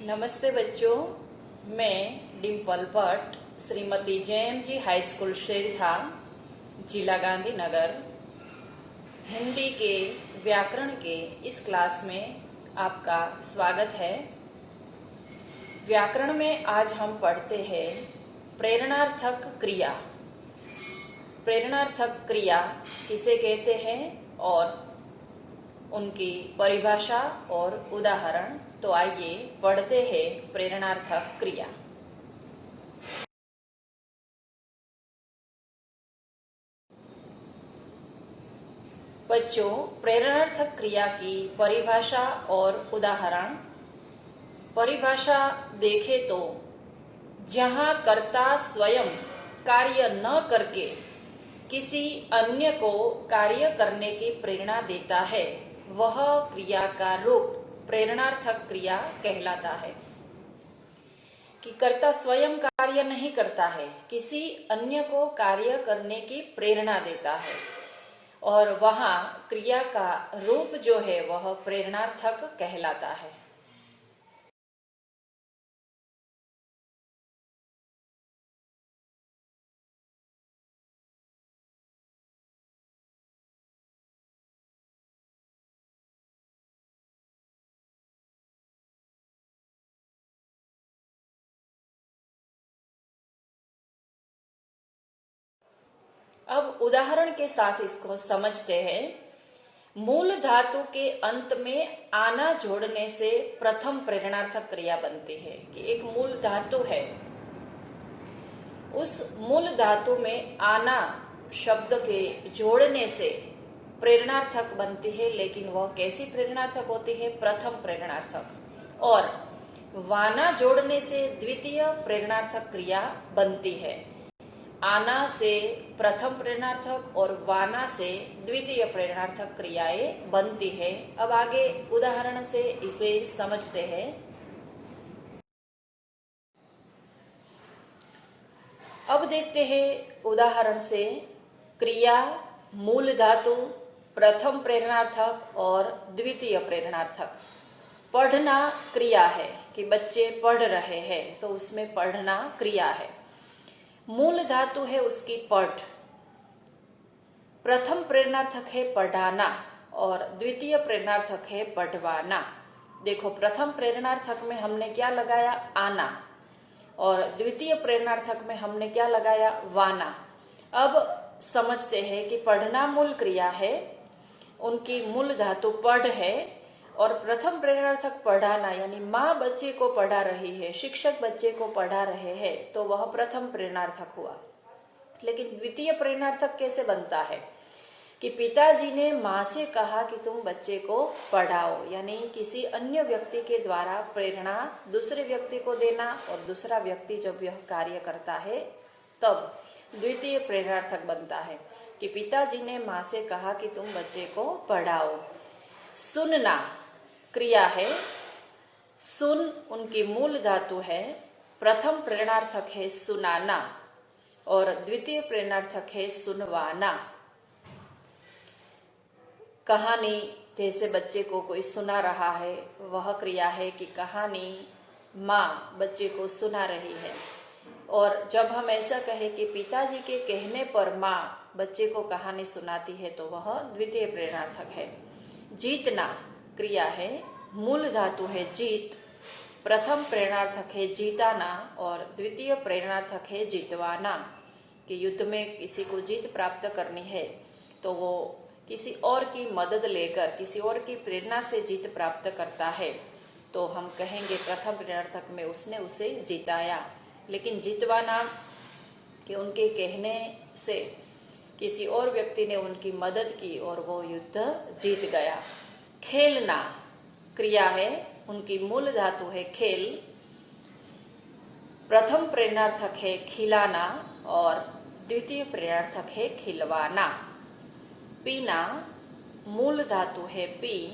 नमस्ते बच्चों, मैं Dimple Bhatt Shrimati JMG high school Shertha, जिला गांधीनगर, हिंदी के व्याकरण के इस क्लास में आपका स्वागत है। व्याकरण में आज हम पढ़ते हैं प्रेरणार्थक क्रिया। प्रेरणार्थक क्रिया किसे कहते हैं और उनकी परिभाषा और उदाहरण। तो आइए पढ़ते हैं प्रेरणार्थक क्रिया। बच्चों, प्रेरणार्थक क्रिया की परिभाषा और उदाहरण। परिभाषा देखें तो जहां कर्ता स्वयं कार्य न करके किसी अन्य को कार्य करने की प्रेरणा देता है, वह क्रिया का रूप प्रेरणार्थक क्रिया कहलाता है। कि कर्ता स्वयं कार्य नहीं करता है, किसी अन्य को कार्य करने की प्रेरणा देता है और वहां क्रिया का रूप जो है वह प्रेरणार्थक कहलाता है। अब उदाहरण के साथ इसको समझते हैं। मूल धातु के अंत में आना जोड़ने से प्रथम प्रेरणार्थक क्रिया बनती है। कि एक मूल धातु है, उस मूल धातु में आना शब्द के जोड़ने से प्रेरणार्थक बनती है, लेकिन वह कैसी प्रेरणार्थक होती है? प्रथम प्रेरणार्थक। और वाना जोड़ने से द्वितीय प्रेरणार्थक क्रिया बनती है। आना से प्रथम प्रेरणार्थक और वाना से द्वितीय प्रेरणार्थक क्रियाएं बनती है। अब आगे उदाहरण से इसे समझते हैं। अब देखते हैं उदाहरण से क्रिया, मूल धातु, प्रथम प्रेरणार्थक और द्वितीय प्रेरणार्थक। पढ़ना क्रिया है कि बच्चे पढ़ रहे हैं, तो उसमें पढ़ना क्रिया है। मूल धातु है उसकी पढ़, प्रथम प्रेरणार्थक है पढ़ाना और द्वितीय प्रेरणार्थक है पढ़वाना। देखो, प्रथम प्रेरणार्थक में हमने क्या लगाया? आना। और द्वितीय प्रेरणार्थक में हमने क्या लगाया? वाना। अब समझते हैं कि पढ़ना मूल क्रिया है, उनकी मूल धातु पढ़ है, और प्रथम प्रेरणार्थक पढ़ाना यानी माँ बच्चे को पढ़ा रही है, शिक्षक बच्चे को पढ़ा रहे हैं, तो वह प्रथम प्रेरणार्थक हुआ। लेकिन द्वितीय प्रेरणार्थक कैसे बनता है? कि पिताजी ने माँ से कहा कि तुम बच्चे को पढ़ाओ, यानी किसी अन्य व्यक्ति के द्वारा प्रेरणा दूसरे व्यक्ति को देना, और दूसरा व्यक्ति जब यह कार्य करता है तब द्वितीय प्रेरणार्थक बनता है। कि पिताजी ने माँ से कहा कि तुम बच्चे को पढ़ाओ। सुनना क्रिया है, सुन उनकी मूल धातु है, प्रथम प्रेरणार्थक है सुनाना और द्वितीय प्रेरणार्थक है सुनवाना। कहानी, जैसे बच्चे को कोई सुना रहा है, वह क्रिया है कि कहानी माँ बच्चे को सुना रही है। और जब हम ऐसा कहें कि पिताजी के कहने पर माँ बच्चे को कहानी सुनाती है, तो वह द्वितीय प्रेरणार्थक है। जीतना क्रिया है, मूल धातु है जीत, प्रथम प्रेरणार्थक है जीताना और द्वितीय प्रेरणार्थक है जीतवाना। कि युद्ध में किसी को जीत प्राप्त करनी है तो वो किसी और की मदद लेकर, किसी और की प्रेरणा से जीत प्राप्त करता है, तो हम कहेंगे प्रथम प्रेरणार्थक में उसने उसे जिताया। लेकिन जितवाना कि उनके कहने से किसी और व्यक्ति ने उनकी मदद की और वो युद्ध जीत गया। खेलना क्रिया है, उनकी मूल धातु है खेल, प्रथम प्रेरणार्थक है खिलाना और द्वितीय प्रेरणार्थक है खिलवाना। पीना मूल धातु है पी,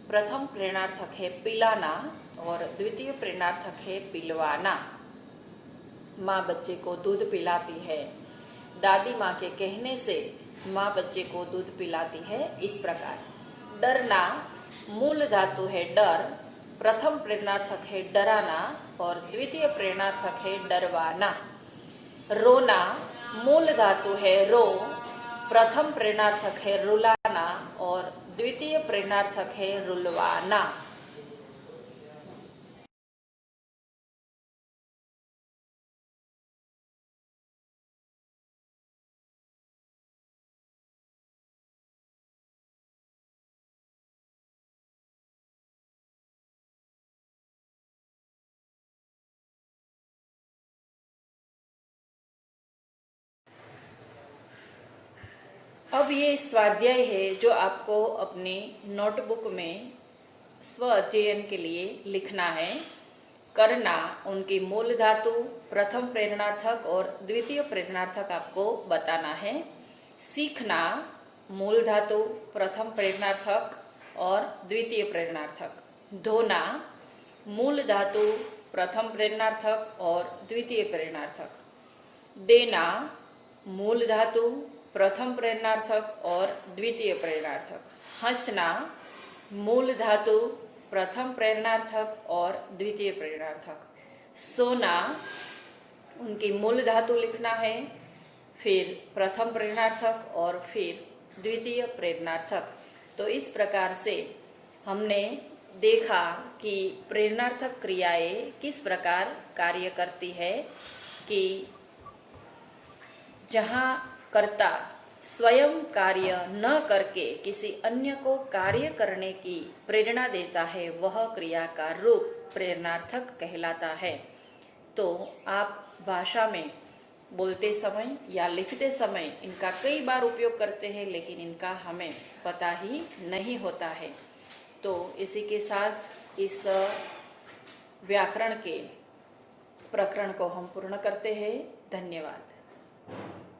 प्रथम प्रेरणार्थक है पिलाना और द्वितीय प्रेरणार्थक है पिलवाना। माँ बच्चे को दूध पिलाती है, दादी माँ के कहने से माँ बच्चे को दूध पिलाती है, इस प्रकार। डरना मूल धातु है डर, प्रथम प्रेरणार्थक है डराना और द्वितीय प्रेरणार्थक है डरवाना। रोना मूल धातु है रो, प्रथम प्रेरणार्थक है रुलाना और द्वितीय प्रेरणार्थक है रुलवाना। अब ये स्वाध्याय है जो आपको अपनी नोटबुक में स्व अध्ययन के लिए लिखना है। करना, उनकी मूल धातु, प्रथम प्रेरणार्थक और द्वितीय प्रेरणार्थक आपको बताना है। सीखना, मूल धातु, प्रथम प्रेरणार्थक और द्वितीय प्रेरणार्थक। धोना, मूल धातु, प्रथम प्रेरणार्थक और द्वितीय प्रेरणार्थक। देना, मूल धातु, प्रथम प्रेरणार्थक और द्वितीय प्रेरणार्थक। हंसना, मूल धातु, प्रथम प्रेरणार्थक और द्वितीय प्रेरणार्थक। सोना, उनकी मूल धातु लिखना है, फिर प्रथम प्रेरणार्थक और फिर द्वितीय प्रेरणार्थक। तो इस प्रकार से हमने देखा कि प्रेरणार्थक क्रियाएं किस प्रकार कार्य करती है कि जहाँ कर्ता स्वयं कार्य न करके किसी अन्य को कार्य करने की प्रेरणा देता है, वह क्रिया का रूप प्रेरणार्थक कहलाता है। तो आप भाषा में बोलते समय या लिखते समय इनका कई बार उपयोग करते हैं, लेकिन इनका हमें पता ही नहीं होता है। तो इसी के साथ इस व्याकरण के प्रकरण को हम पूर्ण करते हैं। धन्यवाद।